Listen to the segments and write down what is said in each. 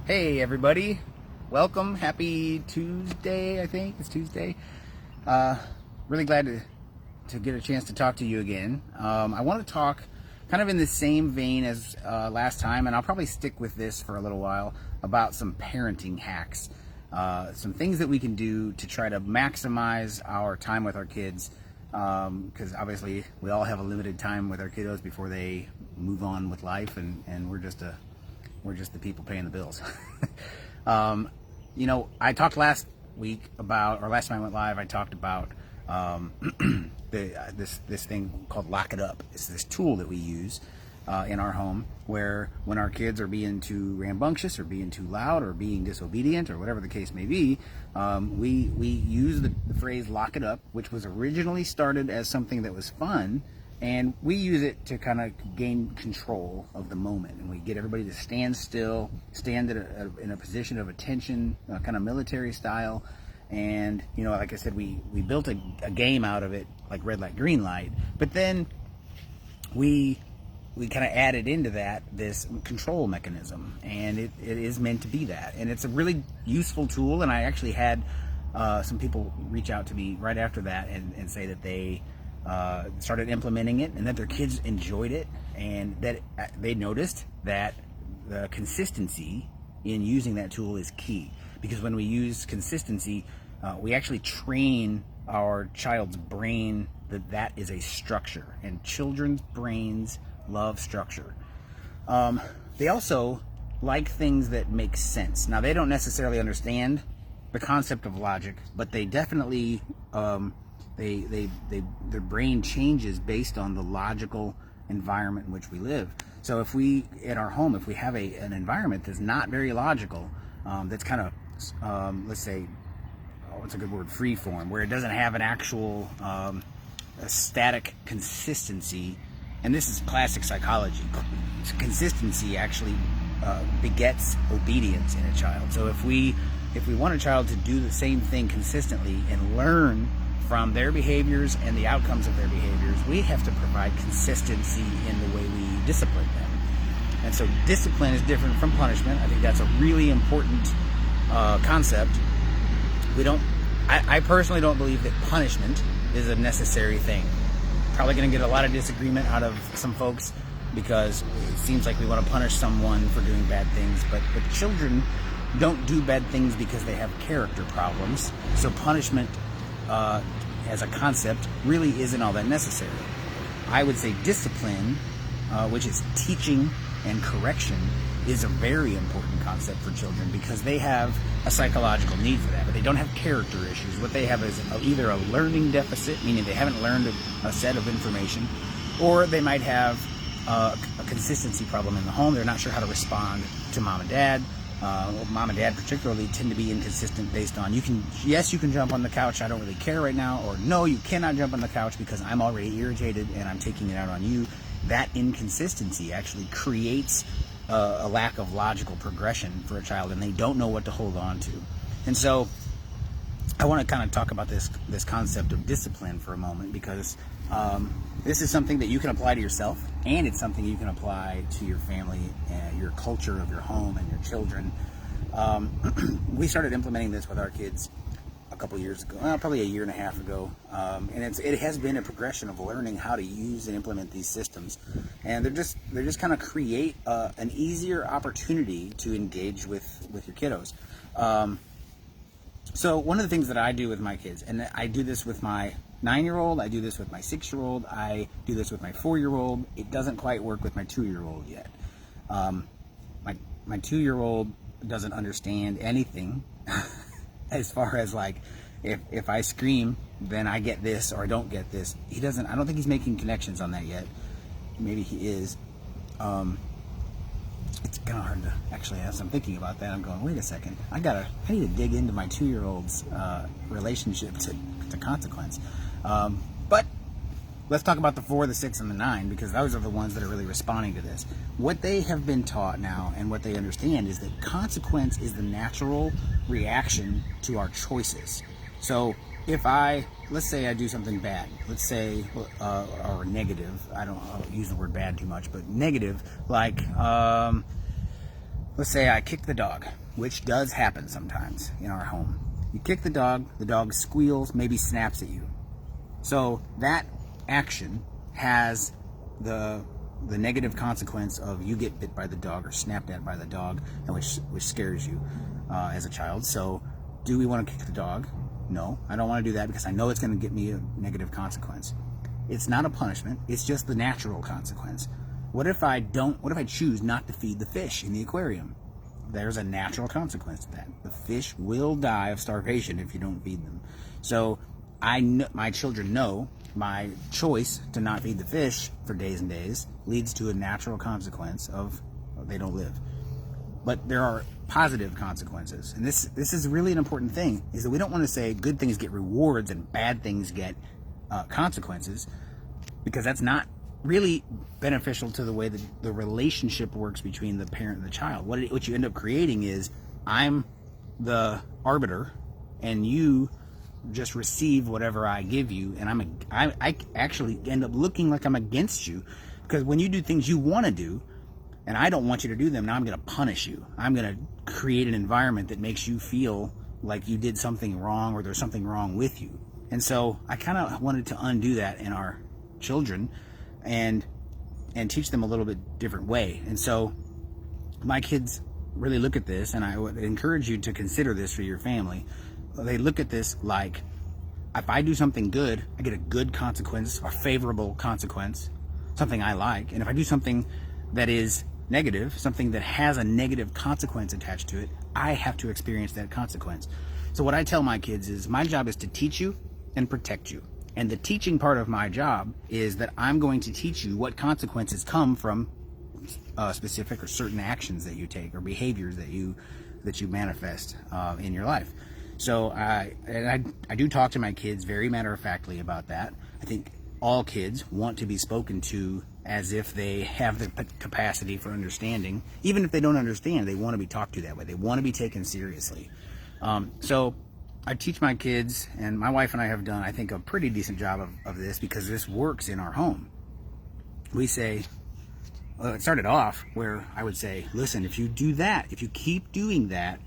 Hey everybody, welcome. Happy Tuesday. I think it's Tuesday. Really glad to get a chance to talk to you again. I want to talk kind of in the same vein as last time, and I'll probably stick with this for a little while, about some parenting hacks. Some things that we can do to try to maximize our time with our kids, because obviously we all have a limited time with our kiddos before they move on with life, and we're just the people paying the bills. I talked last week about, or last time I went live, I talked about this thing called Lock It Up. It's this tool that we use in our home, where when our kids are being too rambunctious or being too loud or being disobedient or whatever the case may be, we use the phrase "lock it up," which was originally started as something that was fun. And we use it to kind of gain control of the moment, and we get everybody to stand still, stand in a position of attention, kind of military style. And like I said, we built a game out of it, like red light, green light. But then we kind of added into that this control mechanism, and it is meant to be that. And it's a really useful tool. And I actually had some people reach out to me right after that and say that they started implementing it, and that their kids enjoyed it, and that they noticed that the consistency in using that tool is key. Because when we use consistency, we actually train our child's brain that is a structure, and children's brains love structure. They also like things that make sense. Now, they don't necessarily understand the concept of logic, but they definitely their brain changes based on the logical environment in which we live. So if we, in our home, if we have an environment that's not very logical, that's kind of, let's say, what's a good word, free form, where it doesn't have an actual a static consistency, and this is classic psychology. Consistency actually begets obedience in a child. So if we want a child to do the same thing consistently and learn from their behaviors and the outcomes of their behaviors, we have to provide consistency in the way we discipline them. And so discipline is different from punishment. I think that's a really important concept. I personally don't believe that punishment is a necessary thing. Probably going to get a lot of disagreement out of some folks, because it seems like we want to punish someone for doing bad things, but children don't do bad things because they have character problems. So punishment as a concept really isn't all that necessary. I would say discipline, which is teaching and correction, is a very important concept for children, because they have a psychological need for that, but they don't have character issues. What they have is either a learning deficit, meaning they haven't learned a set of information, or they might have a consistency problem in the home. They're not sure how to respond to mom and dad. Mom and dad particularly tend to be inconsistent based on, you can jump on the couch, I don't really care right now, or no, you cannot jump on the couch because I'm already irritated and I'm taking it out on you. That inconsistency actually creates a lack of logical progression for a child, and they don't know what to hold on to. And so I want to kind of talk about this concept of discipline for a moment, because this is something that you can apply to yourself, and it's something you can apply to your family, your culture of your home, and your children. We started implementing this with our kids a couple years ago, probably a year and a half ago, and it has been a progression of learning how to use and implement these systems, and they're just kind of create an easier opportunity to engage with your kiddos. So one of the things that I do with my kids, and I do this with my 9-year-old, I do this with my 6-year-old, I do this with my 4-year-old. It doesn't quite work with my 2-year-old yet. My 2-year-old doesn't understand anything as far as, like, if I scream, then I get this or I don't get this. I don't think he's making connections on that yet. Maybe he is. It's kind of hard to actually, as I'm thinking about that, I'm going, wait a second, I need to dig into my 2-year-old's relationship to consequence. But let's talk about the 4, the 6, and the 9, because those are the ones that are really responding to this. What they have been taught now, and what they understand, is that consequence is the natural reaction to our choices. So if let's say I do something bad, let's say, or negative, I don't use the word bad too much, but negative, like, let's let's say I kick the dog, which does happen sometimes in our home. You kick the dog squeals, maybe snaps at you. So that action has the negative consequence of you get bit by the dog or snapped at by the dog, and which scares you as a child. So do we want to kick the dog? No, I don't want to do that because I know it's going to get me a negative consequence. It's not a punishment, it's just the natural consequence. What if I choose not to feed the fish in the aquarium? There's a natural consequence to that. The fish will die of starvation if you don't feed them. So my children know my choice to not feed the fish for days and days leads to a natural consequence of they don't live. But there are positive consequences. And this is really an important thing, is that we don't want to say good things get rewards and bad things get consequences, because that's not really beneficial to the way that the relationship works between the parent and the child. What you end up creating is, I'm the arbiter and you just receive whatever I give you, and I actually end up looking like I'm against you, because when you do things you want to do and I don't want you to do them, now I'm going to punish you. I'm going to create an environment that makes you feel like you did something wrong or there's something wrong with you. And so I kind of wanted to undo that in our children and teach them a little bit different way. And so my kids really look at this, and I would encourage you to consider this for your family. They look at this like, if I do something good, I get a good consequence, a favorable consequence, something I like. And if I do something that is negative, something that has a negative consequence attached to it, I have to experience that consequence. So what I tell my kids is, my job is to teach you and protect you. And the teaching part of my job is that I'm going to teach you what consequences come from specific or certain actions that you take or behaviors that you manifest in your life. So I do talk to my kids very matter-of-factly about that. I think all kids want to be spoken to as if they have the capacity for understanding. Even if they don't understand, they want to be talked to that way. They want to be taken seriously. So I teach my kids, and my wife and I have done, I think, a pretty decent job of this, because this works in our home. We say, well, it started off where I would say, listen, if you do that, if you keep doing that,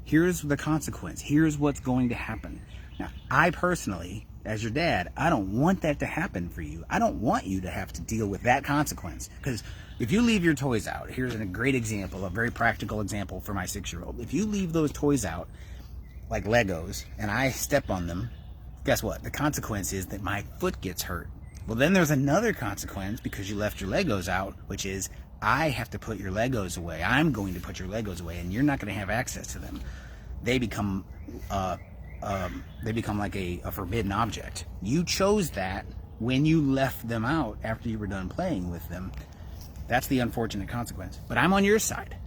here's the consequence. Here's what's going to happen. Now, I personally, as your dad, I don't want that to happen for you. I don't want you to have to deal with that consequence. Because if you leave your toys out, here's a great example, a very practical example for my 6-year-old. If you leave those toys out, like Legos, and I step on them, guess what? The consequence is that my foot gets hurt. Well, then there's another consequence because you left your Legos out, which is I have to put your Legos away. I'm going to put your Legos away, and you're not going to have access to them. They become like a forbidden object. You chose that when you left them out after you were done playing with them. That's the unfortunate consequence. But I'm on your side.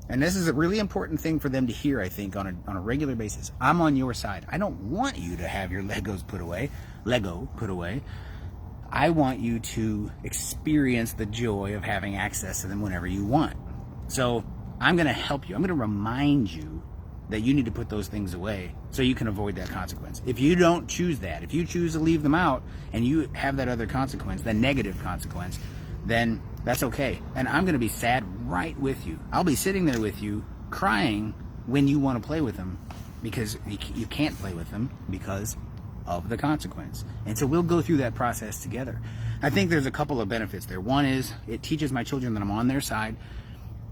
And this is a really important thing for them to hear, I think, on a regular basis. I'm on your side. I don't want you to have your Lego put away. I want you to experience the joy of having access to them whenever you want. So I'm going to help you. I'm going to remind you that you need to put those things away so you can avoid that consequence. If you don't choose that, if you choose to leave them out and you have that other consequence, that negative consequence, then that's okay. And I'm going to be sad right with you. I'll be sitting there with you crying when you want to play with them, because you can't play with them because of the consequence. And so we'll go through that process together. I think there's a couple of benefits there. One is it teaches my children that I'm on their side,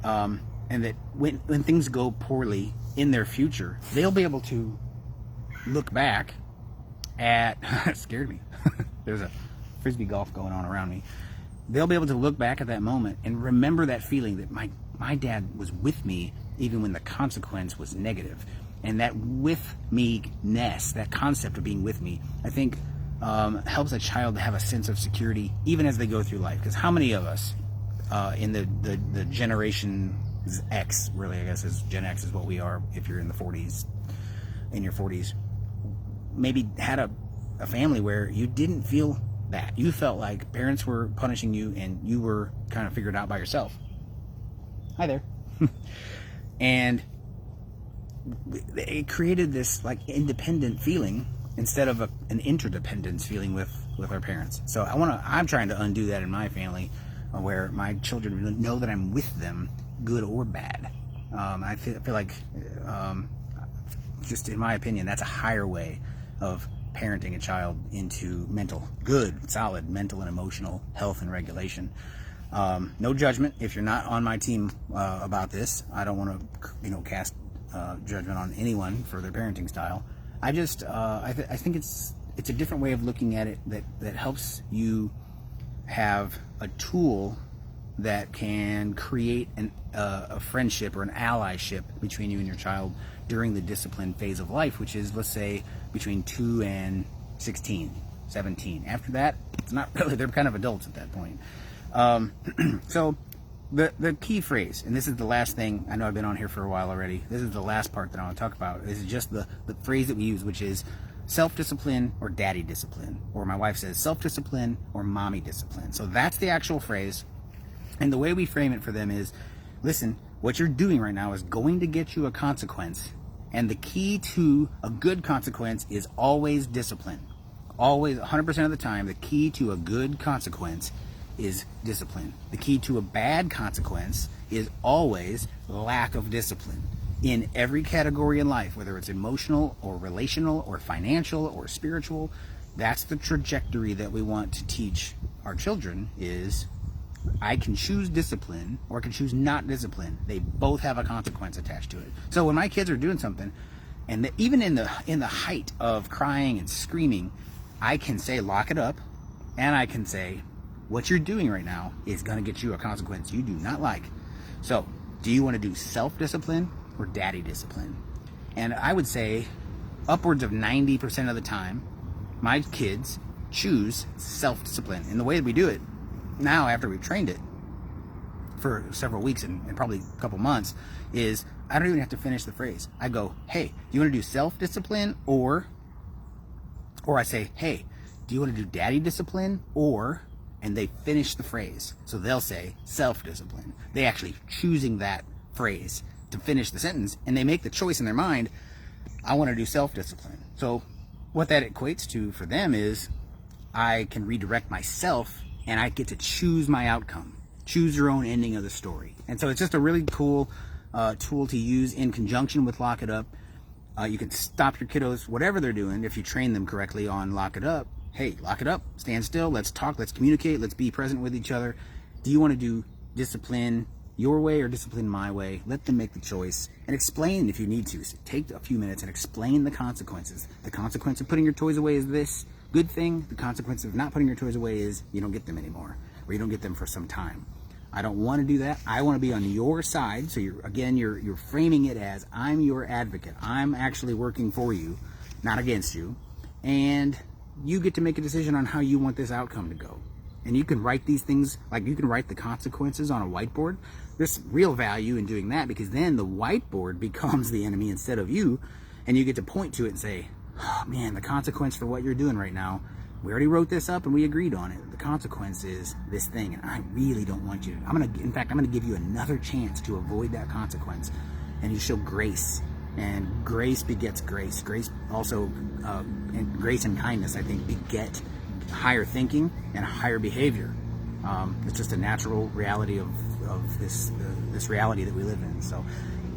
and that when things go poorly in their future, they'll be able to look back at it scared me. There's a frisbee golf going on around me. They'll be able to look back at that moment and remember that feeling that my dad was with me even when the consequence was negative. And that with me-ness, that concept of being with me, I think helps a child to have a sense of security even as they go through life. Because how many of us in the generation X, really, I guess is Gen X is what we are if you're in the 40s, in your 40s, maybe had a family where you didn't feel that. You felt like parents were punishing you and you were kind of figured out by yourself. Hi there. And it created this like independent feeling instead of an interdependence feeling with our parents. So I'm trying to undo that in my family, where my children know that I'm with them, good or bad. I feel like, just in my opinion, that's a higher way of parenting a child into good, solid mental and emotional health and regulation. No judgment if you're not on my team about this. I don't want to, cast judgment on anyone for their parenting style. I just, I think it's a different way of looking at it that helps you have a tool that can create a friendship or an allyship between you and your child during the discipline phase of life, which is, let's say, between 2 and 16, 17. After that, it's not really, they're kind of adults at that point. So the key phrase, and this is the last thing, I know I've been on here for a while already, this is the last part that I want to talk about. This is just the phrase that we use, which is self-discipline or daddy discipline, or my wife says self-discipline or mommy discipline. So that's the actual phrase. And the way we frame it for them is, listen, what you're doing right now is going to get you a consequence. And the key to a good consequence is always discipline. Always, 100% of the time, the key to a good consequence is discipline. The key to a bad consequence is always lack of discipline. In every category in life, whether it's emotional or relational or financial or spiritual, that's the trajectory that we want to teach our children is, I can choose discipline or I can choose not discipline. They both have a consequence attached to it. So when my kids are doing something, and even in the height of crying and screaming, I can say lock it up, and I can say what you're doing right now is going to get you a consequence you do not like. So do you want to do self-discipline or daddy discipline? And I would say upwards of 90% of the time, my kids choose self-discipline. And the way that we do it now, after we've trained it for several weeks and probably a couple months, is I don't even have to finish the phrase. I go, hey, do you want to do self-discipline or I say, hey, do you want to do daddy discipline and they finish the phrase. So they'll say self-discipline. They actually choosing that phrase to finish the sentence, and they make the choice in their mind, I want to do self-discipline. So what that equates to for them is I can redirect myself and I get to choose my outcome, choose your own ending of the story. And so it's just a really cool tool to use in conjunction with Lock It Up. You can stop your kiddos, whatever they're doing, if you train them correctly on Lock It Up. Hey, lock it up, stand still, let's talk, let's communicate, let's be present with each other. Do you want to do discipline your way or discipline my way? Let them make the choice and explain if you need to. So take a few minutes and explain the consequences. The consequence of putting your toys away is this good thing. The consequence of not putting your toys away is you don't get them anymore, or you don't get them for some time. I don't want to do that. I want to be on your side. So you're framing it as I'm your advocate. I'm actually working for you, not against you. And you get to make a decision on how you want this outcome to go. And you can write these things, like you can write the consequences on a whiteboard. There's real value in doing that, because then the whiteboard becomes the enemy instead of you, and you get to point to it and say, oh man, the consequence for what you're doing right now, we already wrote this up and we agreed on it. The consequence is this thing, and I really don't want you. In fact, I'm gonna give you another chance to avoid that consequence. And you show grace. And grace begets grace. Grace also, and grace and kindness, I think, beget higher thinking and higher behavior. It's just a natural reality of this reality that we live in. So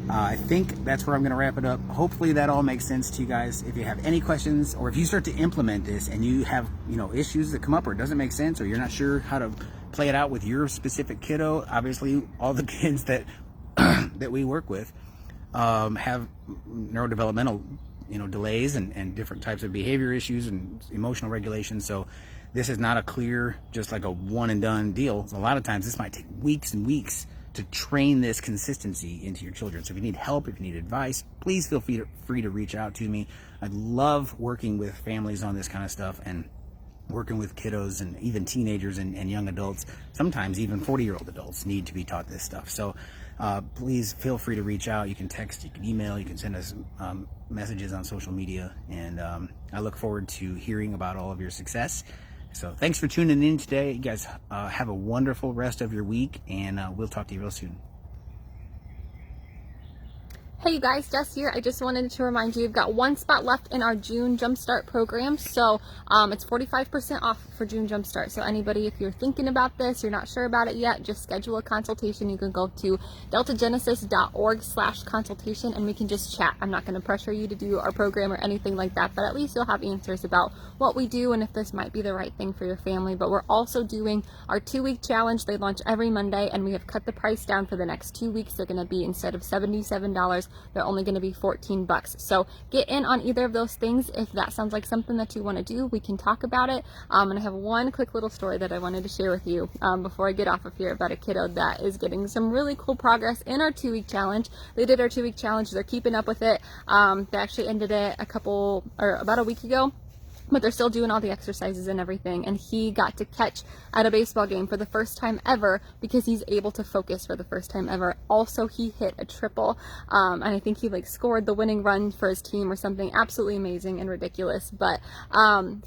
I think that's where I'm going to wrap it up. Hopefully that all makes sense to you guys. If you have any questions, or if you start to implement this and you have issues that come up, or it doesn't make sense, or you're not sure how to play it out with your specific kiddo, obviously all the kids that that we work with have neurodevelopmental delays and different types of behavior issues and emotional regulation. So this is not a clear, just like a one and done deal. A lot of times this might take weeks and weeks to train this consistency into your children. So if you need help, if you need advice, please feel free to reach out to me. I love working with families on this kind of stuff, and working with kiddos and even teenagers and young adults. Sometimes even 40-year-old adults need to be taught this stuff. So please feel free to reach out. You can text, you can email, you can send us messages on social media, and I look forward to hearing about all of your success. So thanks for tuning in today. You guys have a wonderful rest of your week, and we'll talk to you real soon. Hey you guys, Jess here. I just wanted to remind you, you've got one spot left in our June Jumpstart program. So it's 45% off for June Jumpstart. So anybody, if you're thinking about this, you're not sure about it yet, just schedule a consultation. You can go to deltagenesis.org/consultation and we can just chat. I'm not going to pressure you to do our program or anything like that, but at least you'll have answers about what we do and if this might be the right thing for your family. But we're also doing our 2-week challenge. They launch every Monday and we have cut the price down for the next 2 weeks. They're going to be, instead of $77, they're only going to be $14. So get in on either of those things. If that sounds like something that you want to do, we can talk about it. And I have one quick little story that I wanted to share with you before I get off of here about a kiddo that is getting some really cool progress in our 2-week challenge. They did our 2-week challenge. They're keeping up with it. They actually ended it about a week ago, but they're still doing all the exercises and everything. And he got to catch at a baseball game for the first time ever because he's able to focus for the first time ever. Also, he hit a triple, and I think he scored the winning run for his team or something absolutely amazing and ridiculous. But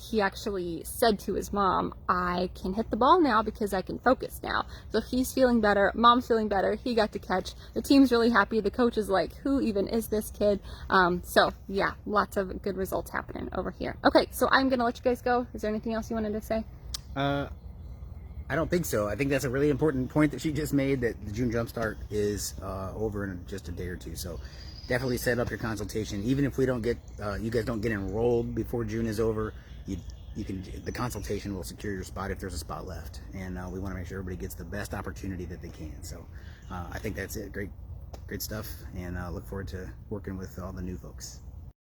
he actually said to his mom, I can hit the ball now because I can focus now. So he's feeling better, mom's feeling better, he got to catch, the team's really happy, the coach is like, who even is this kid? So yeah, lots of good results happening over here. Okay, so I'm gonna let you guys go. Is there anything else you wanted to say? I don't think so. I think that's a really important point that she just made, that the June Jumpstart is over in just a day or two. So definitely set up your consultation. Even if we don't get, you guys don't get enrolled before June is over, you can, the consultation will secure your spot if there's a spot left. And we want to make sure everybody gets the best opportunity that they can. So I think that's it. Great stuff. And look forward to working with all the new folks.